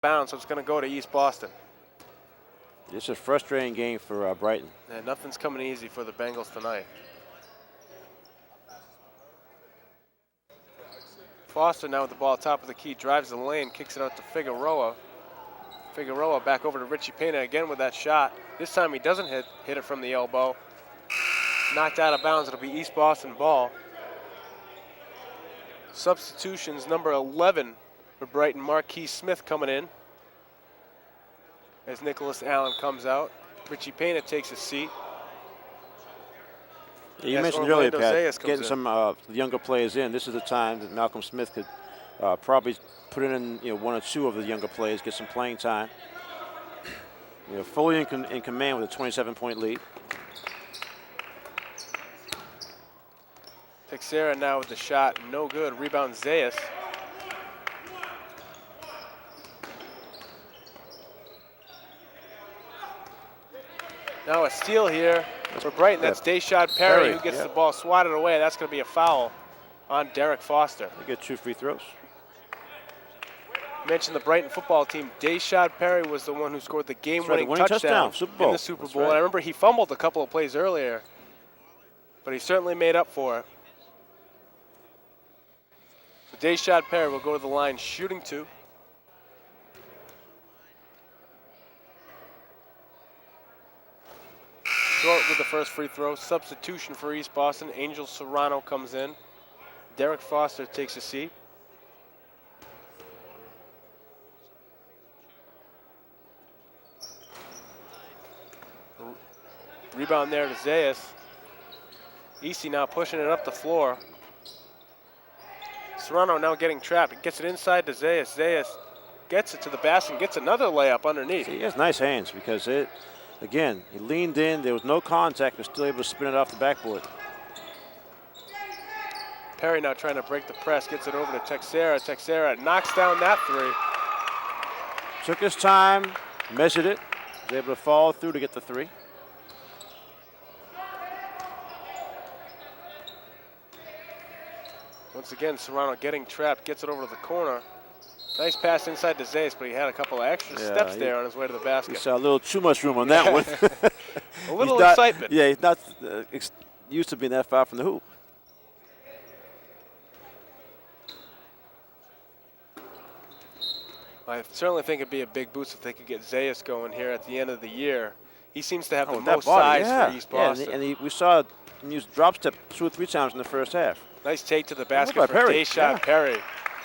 bounds, so it's going to go to East Boston. It's a frustrating game for Brighton. And nothing's coming easy for the Bengals tonight. Foster now with the ball top of the key, drives the lane, kicks it out to Figueroa. Figueroa back over to Richie Pena again with that shot. This time he doesn't hit it from the elbow. Knocked out of bounds, it'll be East Boston ball. Substitutions, number 11 for Brighton, Marquis Smith coming in as Nicholas Allen comes out. Richie Pena takes a seat. You mentioned earlier, Pat, getting some younger players in. This is the time that Malcolm Smith could probably put in one or two of the younger players, get some playing time. Fully in command with a 27-point lead. Teixeira now with the shot, no good. Rebound Zayas. Now a steal here for Brighton. That's Dayshad Perry who gets the ball swatted away. That's going to be a foul on Derek Foster. They get 2 free throws. Mentioned the Brighton football team. Dayshad Perry was the one who scored the game-winning touchdown in the Super Bowl. And I remember he fumbled a couple of plays earlier, but he certainly made up for it. So Dayshad Perry will go to the line shooting 2. Short with the first free throw. Substitution for East Boston. Angel Serrano comes in. Derek Foster takes a seat. Rebound there to Zayas. Easy now pushing it up the floor. Serrano now getting trapped. He gets it inside to Zayas. Zayas gets it to the basket and gets another layup underneath. See, he has nice hands because again, he leaned in. There was no contact, but still able to spin it off the backboard. Perry now trying to break the press. Gets it over to Teixeira. Teixeira knocks down that 3. Took his time, measured it. Was able to follow through to get the 3. Once again, Serrano getting trapped, gets it over to the corner. Nice pass inside to Zayas, but he had a couple of extra steps there on his way to the basket. He saw a little too much room on that one. A little excitement. Yeah, he's not used to being that far from the hoop. I certainly think it'd be a big boost if they could get Zayas going here at the end of the year. He seems to have the most size for East Boston. Yeah, and we saw him use drop step 2 or 3 times in the first half. Nice take to the basket for Dayshad Perry.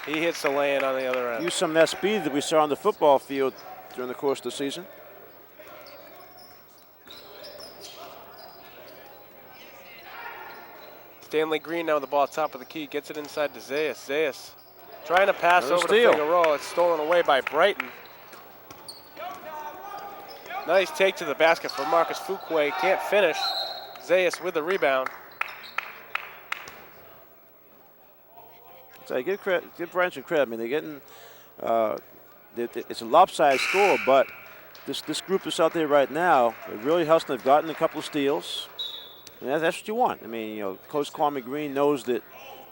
He hits the lay-in on the other end. Use some of that speed that we saw on the football field during the course of the season. Stanley Green now with the ball top of the key. Gets it inside to Zayas. Zayas trying to pass over to Figueroa. It's stolen away by Brighton. Nice take to the basket for Marcus Fuqua. Can't finish. Zayas with the rebound. So give Brighton some credit. I mean, they're getting it's a lopsided score, but this group that's out there right now, they're really hustling. They've gotten a couple of steals, and that's what you want. I mean, Coach Kwame Green knows that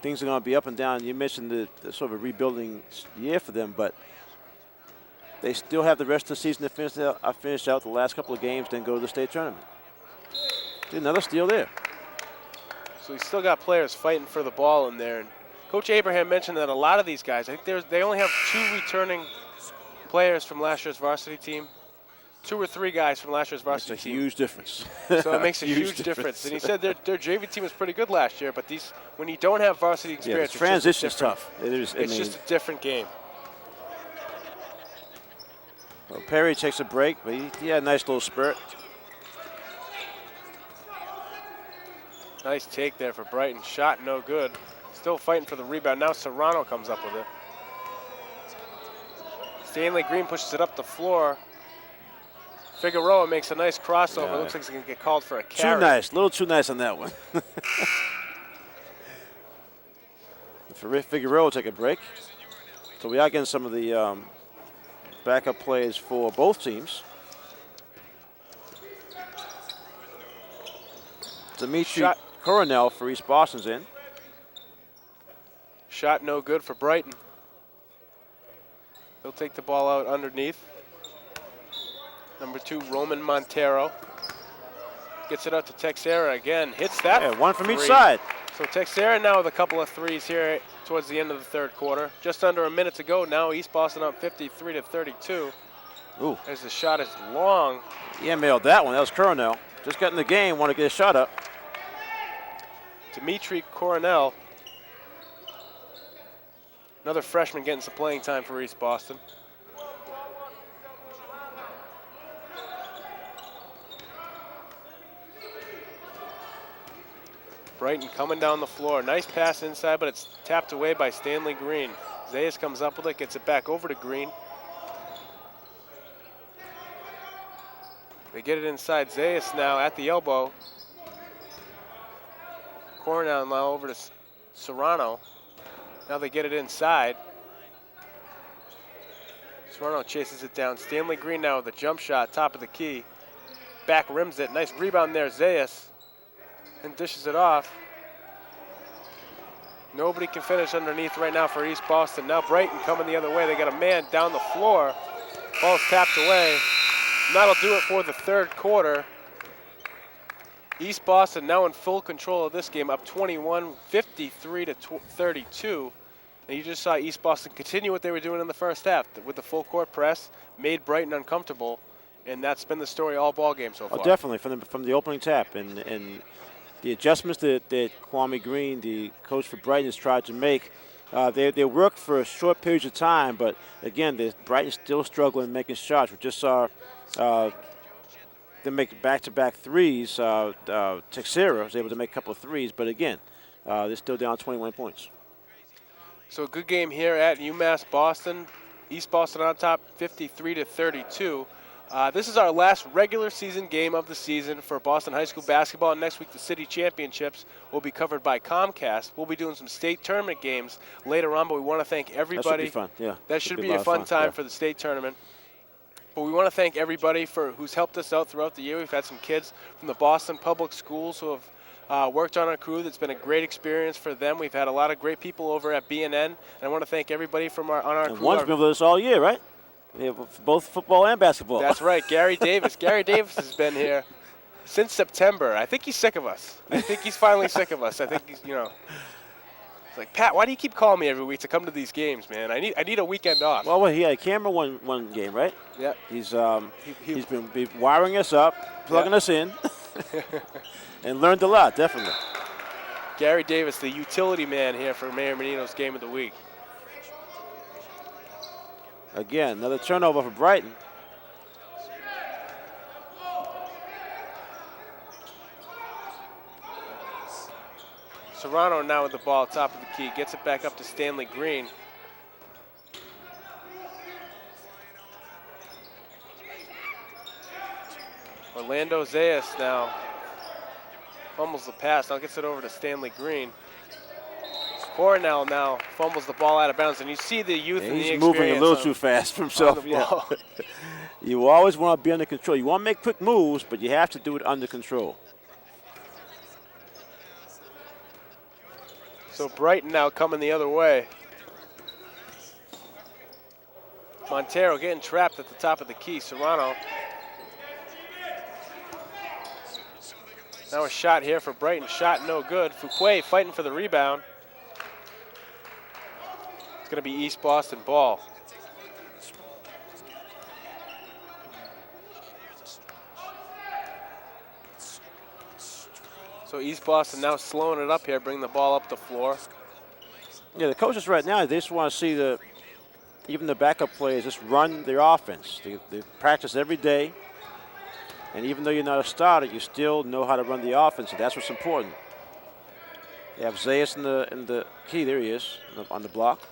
things are going to be up and down. You mentioned the sort of a rebuilding year for them, but they still have the rest of the season to finish out the last couple of games, then go to the state tournament. Another steal there. So he's still got players fighting for the ball in there. And Coach Abraham mentioned that a lot of these guys, I think they only have 2 returning players from last year's varsity team. 2 or 3 guys from last year's varsity team. It's a huge difference. So it makes a huge difference. And he said their JV team was pretty good last year, but when you don't have varsity experience, the transition's tough. It's just a different game. Well, Perry takes a break, but he had a nice little spurt. Nice take there for Brighton. Shot no good. Still fighting for the rebound. Now Serrano comes up with it. Stanley Green pushes it up the floor. Figueroa makes a nice crossover. Yeah. Looks like he's going to get called for a carry. Too nice. A little too nice on that one. Figueroa will take a break. So we are getting some of the backup plays for both teams. Dimitri Coronel for East Boston's in. Shot no good for Brighton. He'll take the ball out underneath. Number 2, Roman Montero. Gets it out to Texera again. Hits that. Yeah, one from each three. side. So Texera now with a couple of threes here towards the end of the third quarter. Just under a minute to go now. East Boston up 53-32. Ooh. As the shot is long. Yeah, mailed that one. That was Coronel. Just got in the game, want to get a shot up. Dimitri Coronel. Another freshman getting some playing time for East Boston. Brighton coming down the floor. Nice pass inside, but it's tapped away by Stanley Green. Zayas comes up with it, gets it back over to Green. They get it inside. Zayas now at the elbow. Coronel now over to Serrano. Now they get it inside. Serrano chases it down. Stanley Green now with a jump shot, top of the key. Back rims it. Nice rebound there, Zayas. And dishes it off. Nobody can finish underneath right now for East Boston. Now Brighton coming the other way. They got a man down the floor. Ball's tapped away. And that'll do it for the third quarter. East Boston now in full control of this game, up 21, 53-32. And you just saw East Boston continue what they were doing in the first half with the full court press, made Brighton uncomfortable, and that's been the story all ball game so far. Oh, definitely from the opening tap, and the adjustments that Kwame Green, the coach for Brighton, has tried to make. They worked for a short period of time, but again, Brighton's still struggling making shots. We just saw them make back-to-back threes. Texera was able to make a couple of threes, but again, they're still down 21 points. So a good game here at UMass Boston. East Boston on top, 53-32. This is our last regular season game of the season for Boston High School basketball. And next week, the city championships will be covered by Comcast. We'll be doing some state tournament games later on, but we want to thank everybody. That should be fun, yeah. That should be a fun time for the state tournament. But we want to thank everybody who's helped us out throughout the year. We've had some kids from the Boston Public Schools who have worked on our crew. That's been a great experience for them. We've had a lot of great people over at BNN, and I want to thank everybody on our crew. One's been with us all year, right? Yeah, both football and basketball. That's right, Gary Davis. Gary Davis has been here since September. I think he's sick of us. I think he's finally sick of us. I think he's, he's like, Pat, why do you keep calling me every week to come to these games, man? I need a weekend off. Well, he had a camera one game, right? Yeah. He's been wiring us up, plugging us in, and learned a lot, definitely. Gary Davis, the utility man here for Mayor Menino's Game of the Week. Again, another turnover for Brighton. Serrano now with the ball, top of the key, gets it back up to Stanley Green. Orlando Zayas now fumbles the pass, now gets it over to Stanley Green. Coronel now fumbles the ball out of bounds, and you see the youth and the experience. He's moving a little too fast for himself. You always want to be under control. You want to make quick moves, but you have to do it under control. So Brighton now coming the other way. Montero getting trapped at the top of the key. Serrano. Now a shot here for Brighton. Shot no good. Fuquay fighting for the rebound. It's going to be East Boston ball. So East Boston now slowing it up here, bringing the ball up the floor. Yeah, the coaches right now, they just want to see even the backup players just run their offense. They practice every day, and even though you're not a starter, you still know how to run the offense, and that's what's important. They have Zayas in the key. There he is on the block.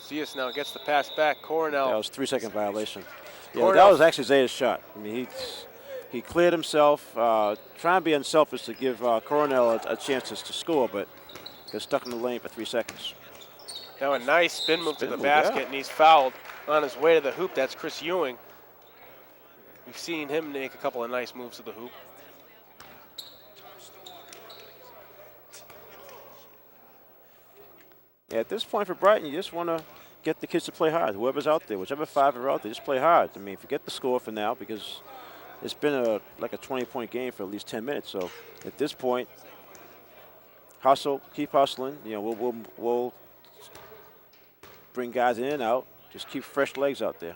Zayas now gets the pass back. Coronel. That was a 3-second violation. Yeah, that was actually Zayas' shot. I mean, he cleared himself, trying to be unselfish to give Coronel a chance to score, but got stuck in the lane for 3 seconds. Now a nice spin move to the basket, and he's fouled on his way to the hoop. That's Chris Ewing. We've seen him make a couple of nice moves to the hoop. Yeah, at this point for Brighton, you just want to get the kids to play hard. Whoever's out there, whichever 5 are out there, just play hard. I mean, forget the score for now because it's been like a 20-point game for at least 10 minutes. So at this point, hustle, keep hustling. You know, we'll bring guys in and out. Just keep fresh legs out there.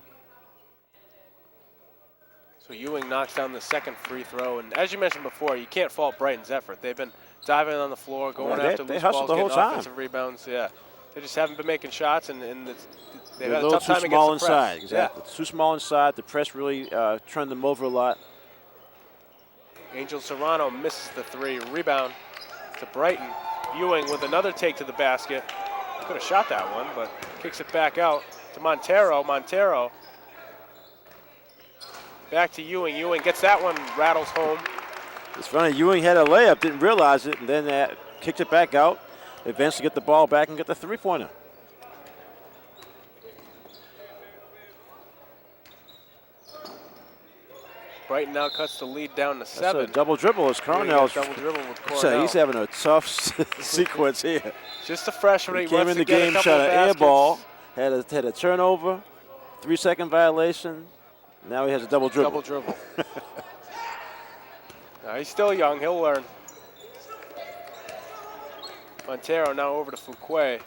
So Ewing knocks down the second free throw, and as you mentioned before, you can't fault Brighton's effort. They've been diving on the floor, going after loose balls, the whole getting time. offensive rebounds. Yeah, they just haven't been making shots, and they've had a little tough time too against small the inside. press. Exactly, Yeah. too small inside. The press really turned them over a lot. Angel Serrano misses the 3. Rebound to Brighton. Ewing with another take to the basket. Could have shot that one, but kicks it back out to Montero. Montero back to Ewing. Ewing gets that one, rattles home. It's funny, Ewing had a layup, didn't realize it, and then kicked it back out. Eventually get the ball back and get the 3-pointer. Brighton now cuts the lead down to 7. That's a double dribble as Cornell's. Double dribble with Cornell. So he's having a tough sequence here. Just a freshman. He came in the game, shot an air ball, had a turnover, 3-second violation. Now he has a double dribble. Double dribble. He's still young. He'll learn. Montero now over to Fuquay.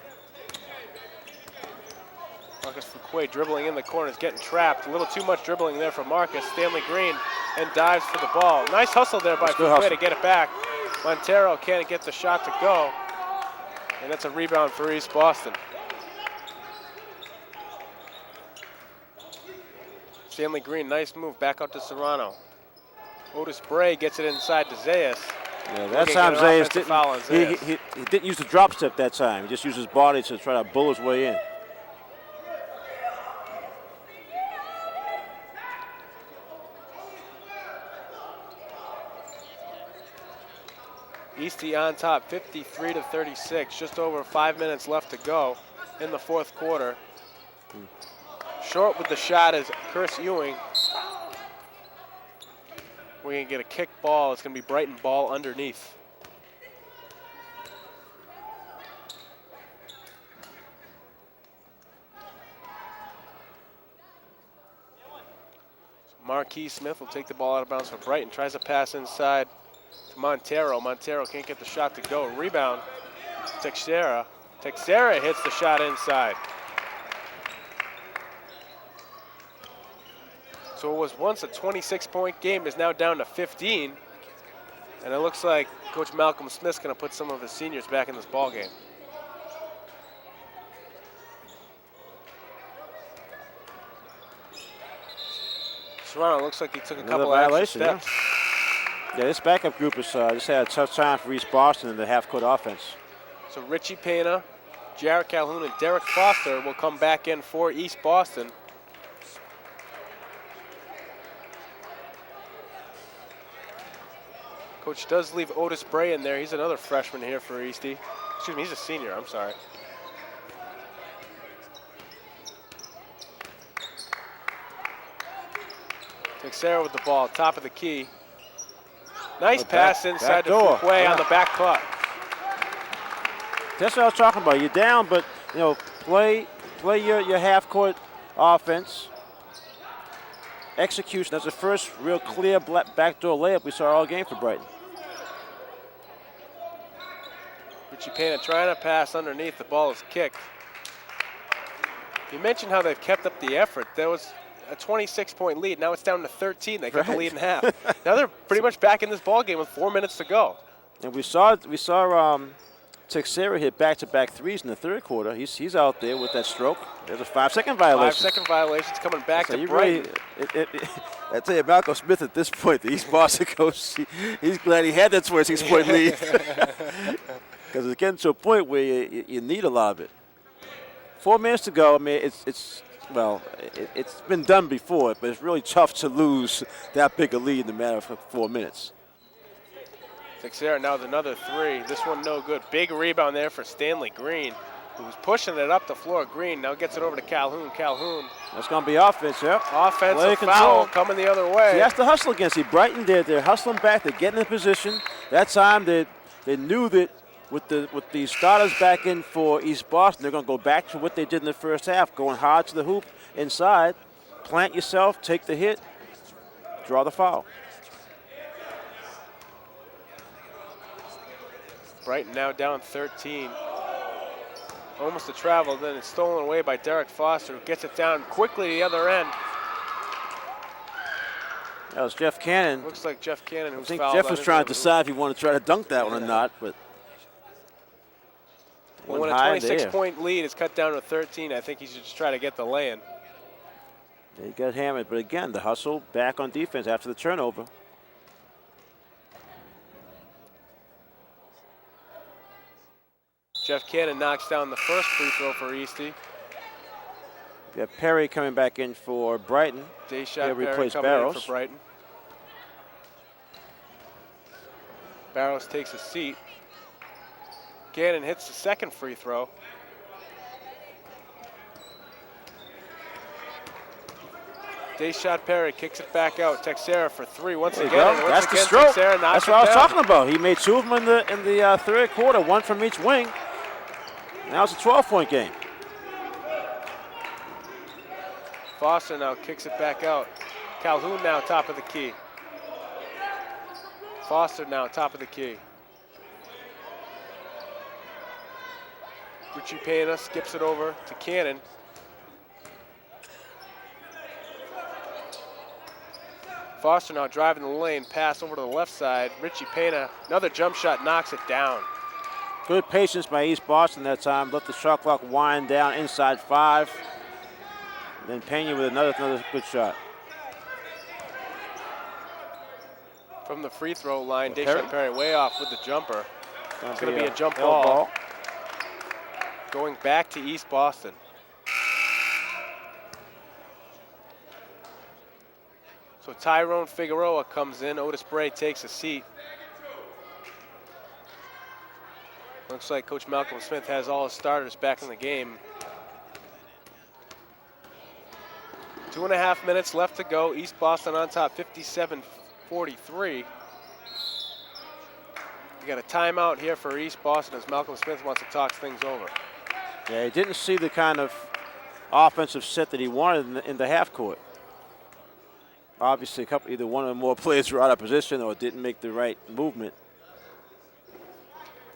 Marcus Fuquay dribbling in the corners, getting trapped. A little too much dribbling there for Marcus. Stanley Green and dives for the ball. Nice hustle there by Fuquay to get it back. Montero can't get the shot to go. And that's a rebound for East Boston. Stanley Green, nice move, back out to Serrano. Otis Bray gets it inside to Zayas. Yeah, that time Zayas he didn't use the drop step that time. He just used his body to try to bull his way in. Eastie on top, 53-36. Just over 5 minutes left to go in the fourth quarter. Short with the shot is Chris Ewing. We're going to get a kick ball. It's going to be Brighton ball underneath. So Marquis Smith will take the ball out of bounds for Brighton. Tries to pass inside to Montero. Montero can't get the shot to go. Rebound, Texera. Texera hits the shot inside. So it was once a 26-point game, is now down to 15. And it looks like Coach Malcolm Smith's going to put some of his seniors back in this ball game. Serrano looks like he took a couple of extra steps. Yeah, this backup group has just had a tough time for East Boston in the half-court offense. So Richie Pena, Jarrett Calhoun, and Derek Foster will come back in for East Boston. Coach does leave Otis Bray in there. He's another freshman here for Eastie. Excuse me, he's a senior, I'm sorry. Texera with the ball, top of the key. Nice pass inside to Fuquay on the back cut. That's what I was talking about. You're down, but you know, play your half-court offense. Execution. That's the first real clear backdoor layup we saw all game for Brighton. Richie Pena trying to pass underneath. The ball is kicked. You mentioned how they've kept up the effort. There was a 26-point lead. Now it's down to 13. They cut the lead in half. Now they're pretty much back in this ball game with 4 minutes to go. And we saw Texera hit back-to-back threes in the third quarter. He's out there with that stroke. There's a 5-second violation. 5-second violations comoming back to Brighton. I tell you, Malcolm Smith at this point, the East Boston coach, he's glad he had that 26-point lead. Because it's getting to a point where you need a lot of it. 4 minutes to go. I mean, it's been done before, but it's really tough to lose that big a lead in the matter of 4 minutes. Texera now with another three. This one no good. Big rebound there for Stanley Green, who's pushing it up the floor. Green now gets it over to Calhoun. Calhoun. That's going to be offense, yeah. Offensive foul coming the other way. See, that's the hustle against. See, Brighton, they're hustling back. They're getting in position. That time they knew that with the starters back in for East Boston, they're going to go back to what they did in the first half, going hard to the hoop inside, plant yourself, take the hit, draw the foul. Brighton now down 13. Almost a travel, then it's stolen away by Derek Foster, who gets it down quickly to the other end. That was Jeff Cannon. Looks like Jeff Cannon who's I think fouled Jeff on was his trying own to decide if he wanted to try to dunk that one or not, but well, when a 26-point lead is cut down to 13, I think he should just try to get the lay-in. He got hammered, but again, the hustle back on defense after the turnover. Jeff Cannon knocks down the first free throw for Eastie. We have Perry coming back in for Brighton. Deshaun Perry replace coming Barrows in for Brighton. Barrows takes a seat. Cannon hits the second free throw. Deshaun Perry kicks it back out. Texera for three once again. That's the stroke. That's what I was talking about. He made two of them in the third quarter, one from each wing. Now it's a 12-point game. Foster now kicks it back out. Calhoun now top of the key. Foster now top of the key. Richie Pena skips it over to Cannon. Foster now driving the lane, pass over to the left side. Richie Pena, another jump shot, knocks it down. Good patience by East Boston that time. Let the shot clock wind down inside 5. Then Pena with another good shot. From the free throw line, Deshaun Perry way off with the jumper. It's going to be a jump ball. ball. Going back to East Boston. So Tyrone Figueroa comes in. Otis Bray takes a seat. Looks like Coach Malcolm Smith has all his starters back in the game. 2.5 minutes left to go. East Boston on top, 57-43. We got a timeout here for East Boston as Malcolm Smith wants to talk things over. Yeah, he didn't see the kind of offensive set that he wanted in the half court. Obviously, either one or more players were out of position or didn't make the right movement.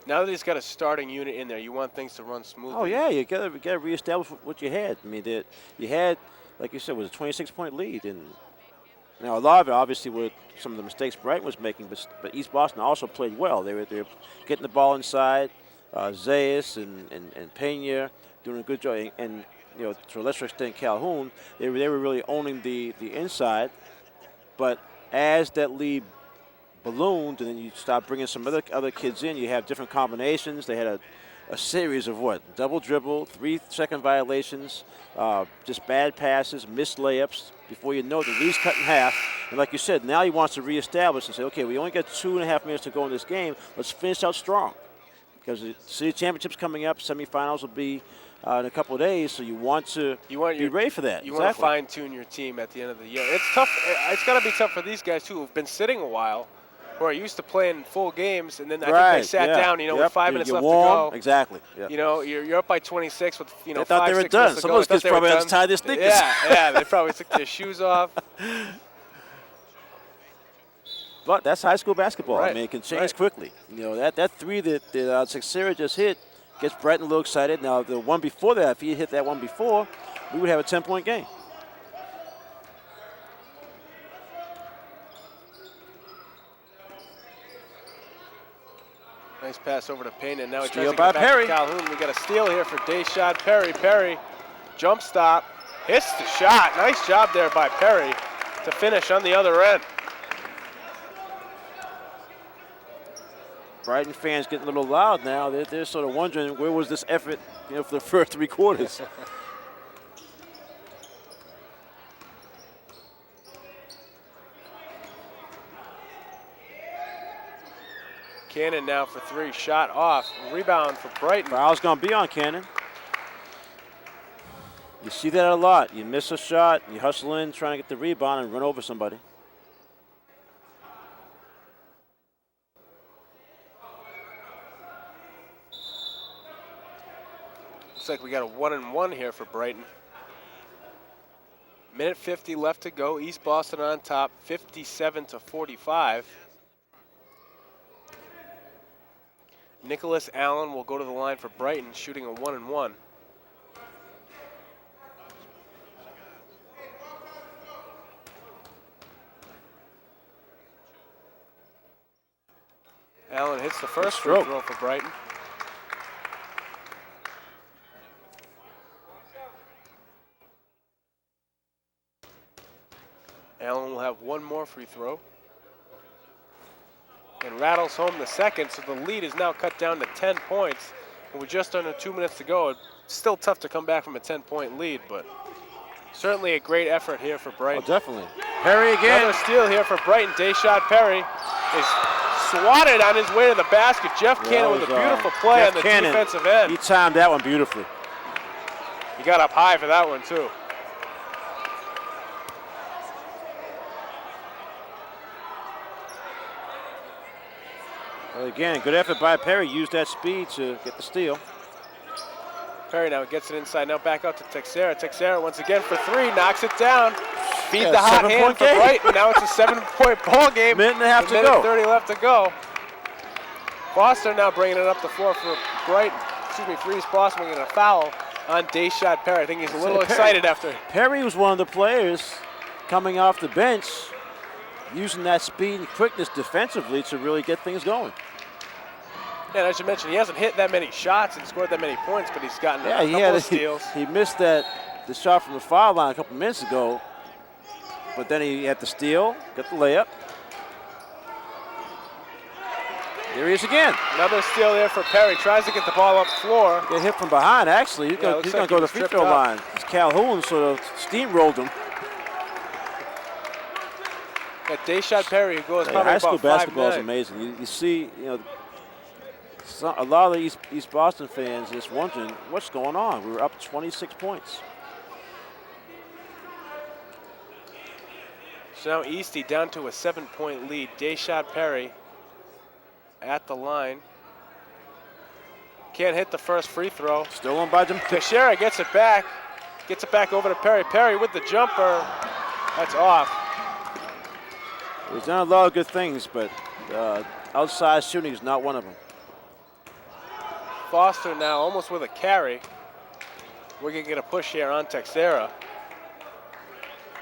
Now that he's got a starting unit in there, you want things to run smoothly. Oh yeah, you gotta reestablish what you had. I mean, you had, like you said, was a 26-point lead, and now a lot of it obviously were some of the mistakes Brighton was making, but East Boston also played well. They were getting the ball inside. Zayas and Pena doing a good job, and you know, to a lesser extent Calhoun, they were really owning the inside. But as that lead ballooned, and then you start bringing some other kids in, you have different combinations. They had a series of double dribble, 3-second violations, just bad passes, missed layups. Before you know it, the lead's cut in half. And like you said, now he wants to reestablish and say, okay, we only got 2.5 minutes to go in this game. Let's finish out strong. Because the city championship's coming up, semifinals will be in a couple of days, so you want to be ready for that. You want to fine-tune your team at the end of the year. It's tough. It's got to be tough for these guys, too, who've been sitting a while, who are used to playing full games, and then I think they sat down, with 5 minutes left to go. Exactly. Yep. You know, you're up by 26 with, they thought they were done. Some of those kids probably had to tie their sneakers. Yeah, they probably took their shoes off. But that's high school basketball. Right. I mean, it can change quickly. You know, that three that Texera just hit gets Brighton a little excited. Now, the one before that, if he hit that one before, we would have a 10-point game. Nice pass over to Payne, and now he tries Steal to by get back Perry. to Calhoun. We got a steal here for Deshaun Perry. Perry, jump stop, hits the shot. Nice job there by Perry to finish on the other end. Brighton fans getting a little loud now. They're sort of wondering where was this effort, for the first 3 quarters. Cannon now for 3, shot off, rebound for Brighton. Foul's going to be on Cannon. You see that a lot. You miss a shot, you hustle in, trying to get the rebound and run over somebody. Looks like we got a 1-and-1 here for Brighton. Minute 50 left to go. East Boston on top, 57-45. Nicholas Allen will go to the line for Brighton, shooting a 1-and-1. Allen hits the first free throw for Brighton. Allen will have one more free throw. And rattles home the second, so the lead is now cut down to 10 points. And with just under 2 minutes to go, it's still tough to come back from a 10-point lead, but certainly a great effort here for Brighton. Oh, definitely. Perry again. Another steal here for Brighton. Dayshot Perry is swatted on his way to the basket. Jeff Cannon with a beautiful play on the defensive end. He timed that one beautifully. He got up high for that one, too. Well, again, good effort by Perry. Used that speed to get the steal. Perry now gets it inside. Now back out to Texera. Texera once again for three. Knocks it down. Feed the hot hand for Brighton. Now it's a 7-point ball game. Minute and a half to go. Minute 30 left to go. Foster now bringing it up the floor for Brighton. Excuse me, for East Boston. We're getting a foul on Dayshot Perry. I think he's a little excited after. Perry was one of the players coming off the bench, using that speed and quickness defensively to really get things going. Yeah, and as you mentioned, he hasn't hit that many shots and scored that many points, but he's gotten a couple of steals. He missed the shot from the foul line a couple minutes ago, but then he had the steal, got the layup. There he is again. Another steal there for Perry. Tries to get the ball up floor. Get hit from behind, actually. He's going to go to the free throw line. Calhoun sort of steamrolled him. Got Dayshot Perry, who goes probably high school about basketball is amazing. You see, a lot of East Boston fans just wondering what's going on. We were up 26 points. So now Eastie down to a 7-point lead. Dayshot Perry at the line. Can't hit the first free throw. Still on by Jim. Teixeira gets it back. Gets it back over to Perry. Perry with the jumper. That's off. He's done a lot of good things, but outside shooting is not one of them. Foster now almost with a carry. We're going to get a push here on Texera.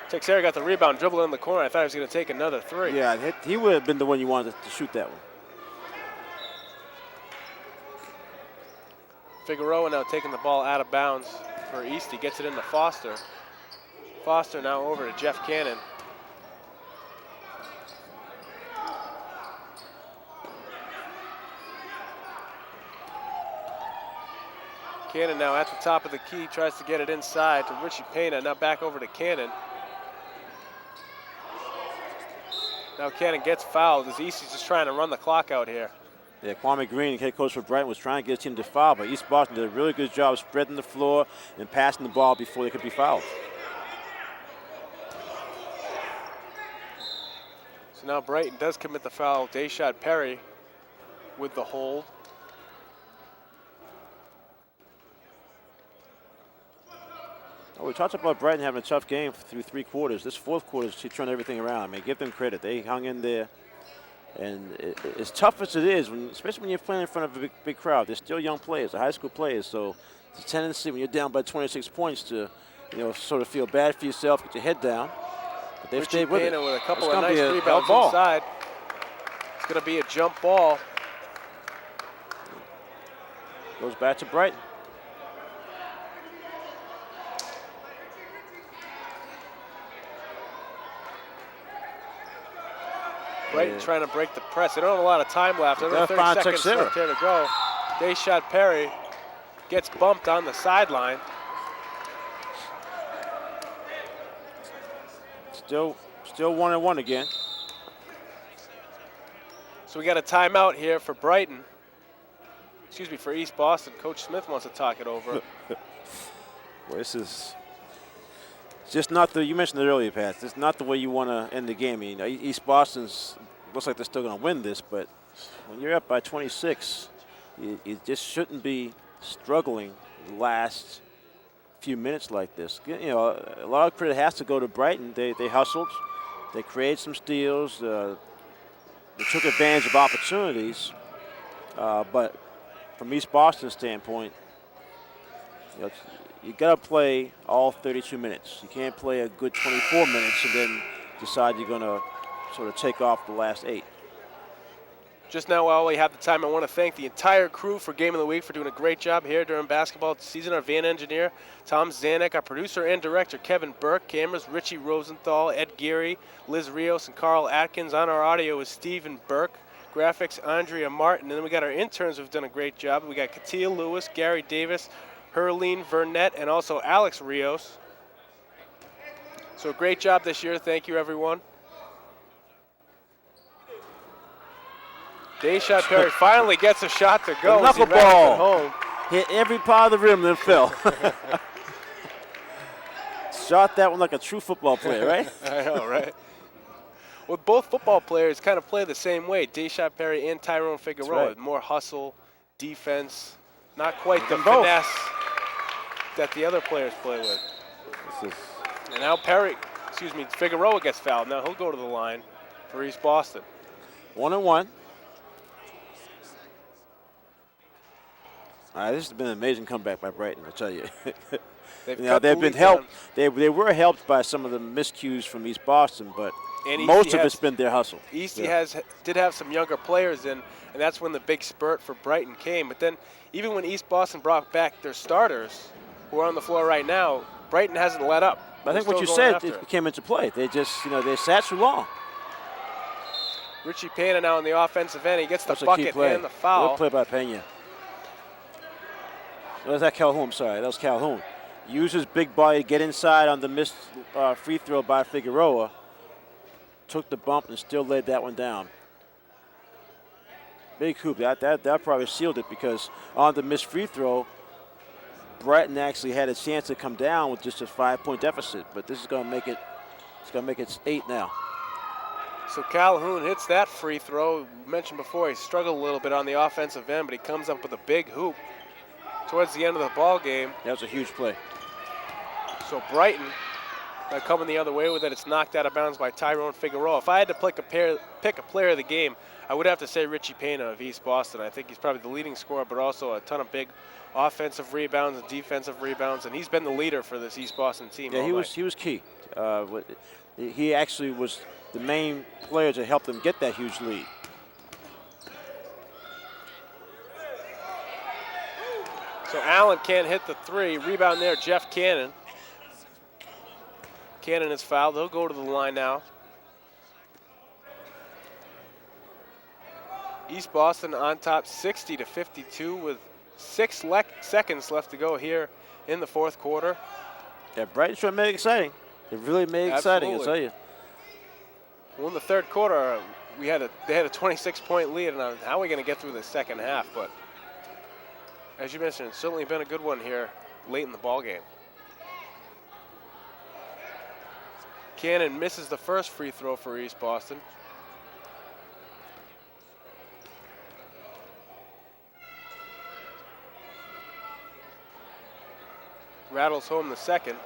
Texera got the rebound, dribble in the corner. I thought he was going to take another three. Yeah, he would have been the one you wanted to shoot that one. Figueroa now taking the ball out of bounds for East. He gets it into Foster. Foster now over to Jeff Cannon. Cannon now at the top of the key, tries to get it inside to Richie Pena, now back over to Cannon. Now Cannon gets fouled as Eastie's just trying to run the clock out here. Yeah, Kwame Green, head coach for Brighton, was trying to get his team to foul, but East Boston did a really good job of spreading the floor and passing the ball before they could be fouled. So now Brighton does commit the foul. Dayshot Perry with the hold. We talked about Brighton having a tough game through 3 quarters. This 4th quarter, she turned everything around. I mean, give them credit. They hung in there. And as tough as it is, especially when you're playing in front of a big crowd, they're still young players, they're high school players. So it's a tendency when you're down by 26 points to, sort of feel bad for yourself, get your head down. But they've stayed with it. with a couple of nice rebounds inside. It's going to be a jump ball. Goes back to Brighton. Brighton trying to break the press. They don't have a lot of time left. Another 30 seconds left here to go. Dayshot Perry gets bumped on the sideline. Still 1-1 again. So we got a timeout here for Brighton. Excuse me, for East Boston. Coach Smith wants to talk it over. Well, this is just not you mentioned it earlier, Pat. It's not the way you want to end the game. East Boston's looks like they're still going to win this, but when you're up by 26, you just shouldn't be struggling the last few minutes like this. You know, a lot of credit has to go to Brighton. They hustled. They created some steals. They took advantage of opportunities. But from East Boston's standpoint, you know, you got to play all 32 minutes. You can't play a good 24 minutes and then decide you're going to sort of take off the last 8. Just now, while we have the time, I want to thank the entire crew for Game of the Week for doing a great job here during basketball season. Our van engineer, Tom Zanuck, our producer and director, Kevin Burke, cameras, Richie Rosenthal, Ed Geary, Liz Rios, and Carl Atkins. On our audio is Stephen Burke, graphics, Andrea Martin. And then we got our interns who've done a great job. We got Katia Lewis, Gary Davis, Herline Vernette, and also Alex Rios. So great job this year. Thank you, everyone. Deshaun Perry finally gets a shot to go. The knuckleball home. Hit every part of the rim, then fell. Shot that one like a true football player, right? I know, right? Well, both football players kind of play the same way. Deshaun Perry and Tyrone Figueroa. Right. More hustle, defense, not quite the finesse that the other players play with. And now Figueroa gets fouled. Now he'll go to the line for East Boston. 1-1. This has been an amazing comeback by Brighton, I tell you. They've been helped. They were helped by some of the miscues from East Boston, but most of it's been their hustle. Eastie did have some younger players in, and that's when the big spurt for Brighton came. But then, even when East Boston brought back their starters, who are on the floor right now, Brighton hasn't let up. I think what you said came into play. They just, they sat too long. Richie Pena now on the offensive end. He gets the bucket and the foul. Good play by Pena. Was that Calhoun? Sorry, that was Calhoun. Uses big body to get inside on the missed free throw by Figueroa. Took the bump and still laid that one down. Big hoop. That probably sealed it because on the missed free throw, Brighton actually had a chance to come down with just a 5-point deficit. But this is going to make it. It's going to make it 8 now. So Calhoun hits that free throw. We mentioned before he struggled a little bit on the offensive end, but he comes up with a big hoop towards the end of the ball game. That was a huge play. So Brighton coming the other way with it. It's knocked out of bounds by Tyrone Figueroa. If I had to pick a player of the game, I would have to say Richie Pena of East Boston. I think he's probably the leading scorer, but also a ton of big offensive rebounds and defensive rebounds, and he's been the leader for this East Boston team. Yeah, he was key. He actually was the main player to help them get that huge lead. So Allen can't hit the 3. Rebound there, Jeff Cannon. Cannon is fouled. He'll go to the line now. East Boston on top 60-52 with 6 seconds left to go here in the fourth quarter. Yeah, Brighton sure made it exciting. They really made it exciting, I'll tell you. Well, in the third quarter, they had a 26-point lead, and how are we going to get through the second half? But as you mentioned, it's certainly been a good one here late in the ball game. Cannon misses the first free throw for East Boston. Rattles home the second.